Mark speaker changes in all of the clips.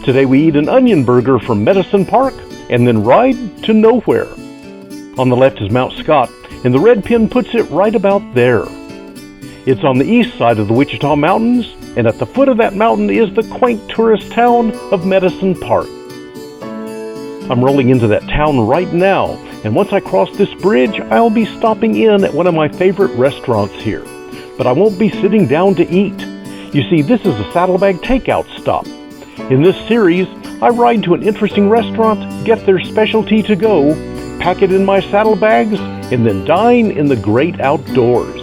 Speaker 1: Today we eat an onion burger from Medicine Park and then ride to nowhere. On the left is Mount Scott, and the red pin puts it right about there. It's on the east side of the Wichita Mountains, and at the foot of that mountain is the quaint tourist town of Medicine Park. I'm rolling into that town right now, and once I cross this bridge, I'll be stopping in at one of my favorite restaurants here. But I won't be sitting down to eat. You see, this is a Saddlebag Takeout stop. In this series, I ride to an interesting restaurant, get their specialty to go, pack it in my saddlebags, and then dine in the great outdoors.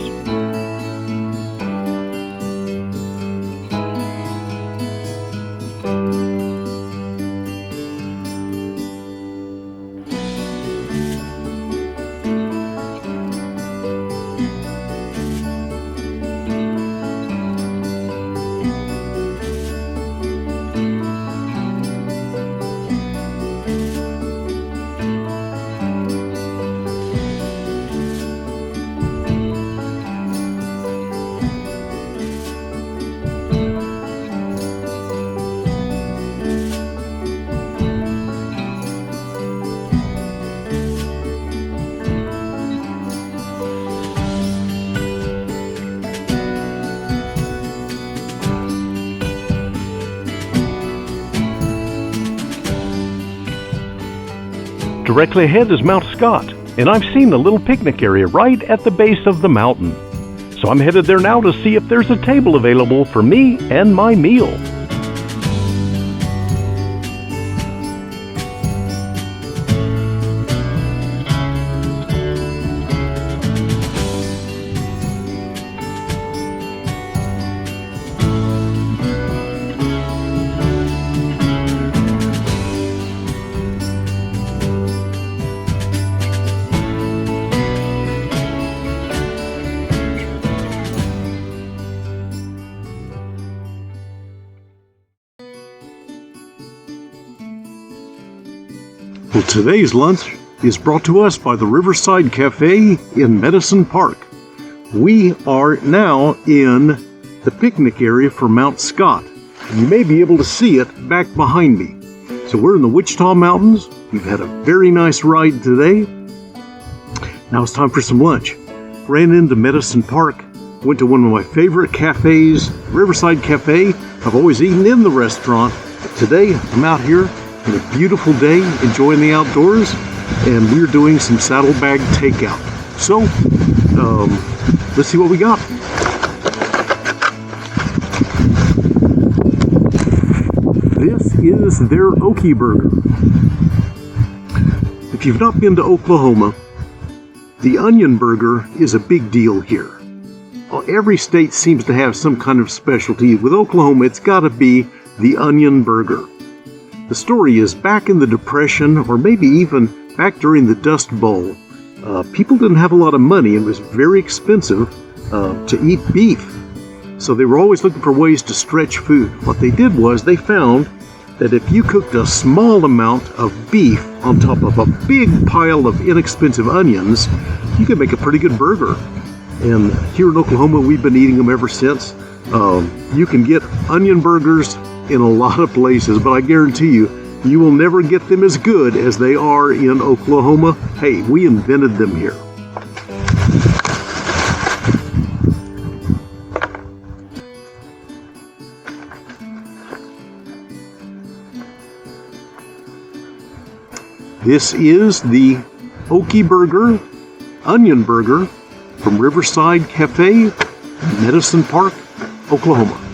Speaker 1: Directly ahead is Mount Scott, and I've seen the little picnic area right at the base of the mountain. So I'm headed there now to see if there's a table available for me and my meal.
Speaker 2: Well, today's lunch is brought to us by the Riverside Cafe in Medicine Park. We are now in the picnic area for Mount Scott. You may be able to see it back behind me. So we're in the Wichita Mountains. We've had a very nice ride today. Now it's time for some lunch. Ran into Medicine Park, went to one of my favorite cafes, Riverside Cafe. I've always eaten in the restaurant. Today I'm out here on a beautiful day, enjoying the outdoors, and we're doing some Saddlebag Takeout. So, let's see what we got. This is their Okie burger. If you've not been to Oklahoma, the onion burger is a big deal here. Every state seems to have some kind of specialty. With Oklahoma, it's got to be the onion burger. The story is back in the Depression, or maybe even back during the Dust Bowl, people didn't have a lot of money and it was very expensive to eat beef. So they were always looking for ways to stretch food. What they did was they found that if you cooked a small amount of beef on top of a big pile of inexpensive onions, you could make a pretty good burger. And here in Oklahoma, we've been eating them ever since. You can get onion burgers in a lot of places, but I guarantee you, you will never get them as good as they are in Oklahoma. Hey, we invented them here. This is the Okie burger, onion burger from Riverside Cafe, Medicine Park, Oklahoma.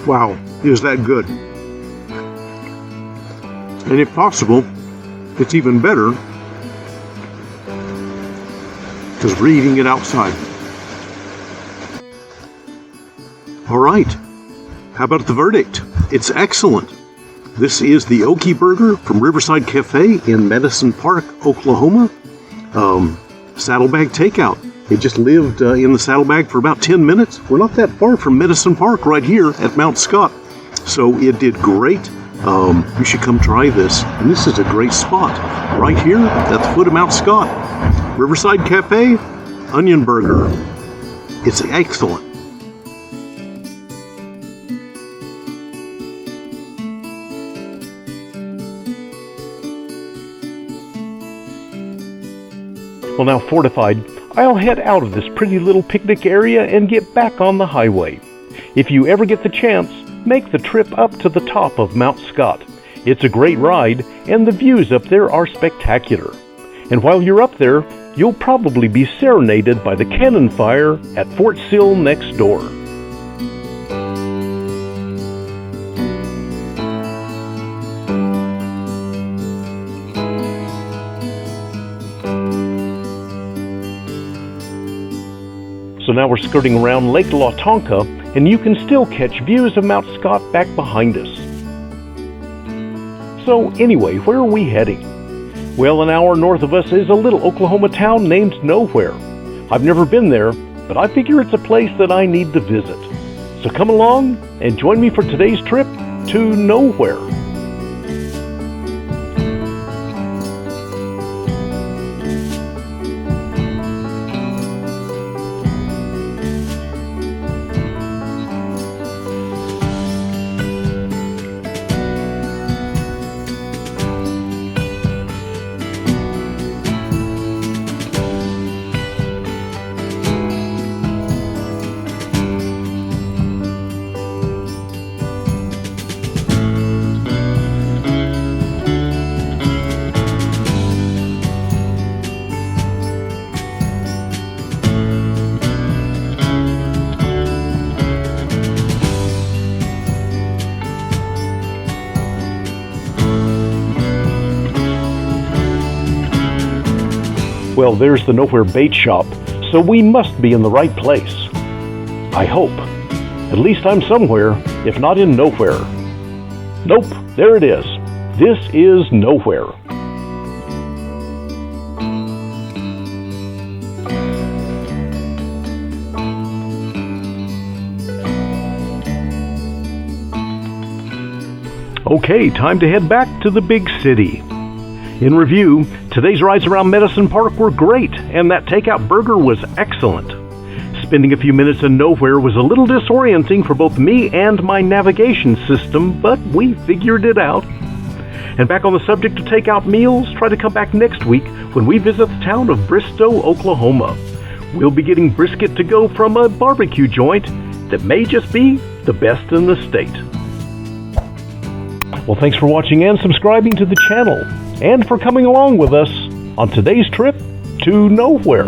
Speaker 2: Wow, is that good? And if possible, it's even better because we're eating it outside. All right, how about the verdict? It's excellent. This is the Okie burger from Riverside Cafe in Medicine Park, Oklahoma. Saddlebag Takeout. It just lived in the Saddlebag for about 10 minutes. We're not that far from Medicine Park right here at Mount Scott. So it did great. You should come try this. And this is a great spot. Right here at the foot of Mount Scott. Riverside Cafe, onion burger. It's excellent.
Speaker 1: Well, now fortified, I'll head out of this pretty little picnic area and get back on the highway. If you ever get the chance, make the trip up to the top of Mount Scott. It's a great ride, and the views up there are spectacular. And while you're up there, you'll probably be serenaded by the cannon fire at Fort Sill next door. So now we're skirting around Lake Lawtonka, and you can still catch views of Mount Scott back behind us. So anyway, where are we heading? Well, an hour north of us is a little Oklahoma town named Nowhere. I've never been there, but I figure it's a place that I need to visit. So come along and join me for today's trip to Nowhere. Well, there's the Nowhere Bait Shop, so we must be in the right place. I hope. At least I'm somewhere, if not in Nowhere. Nope, there it is. This is Nowhere. Okay, time to head back to the big city. In review, today's rides around Medicine Park were great, and that takeout burger was excellent. Spending a few minutes in Nowhere was a little disorienting for both me and my navigation system, but we figured it out. And back on the subject of takeout meals, try to come back next week when we visit the town of Bristow, Oklahoma. We'll be getting brisket to go from a barbecue joint that may just be the best in the state. Well, thanks for watching and subscribing to the channel, and for coming along with us on today's trip to Nowhere.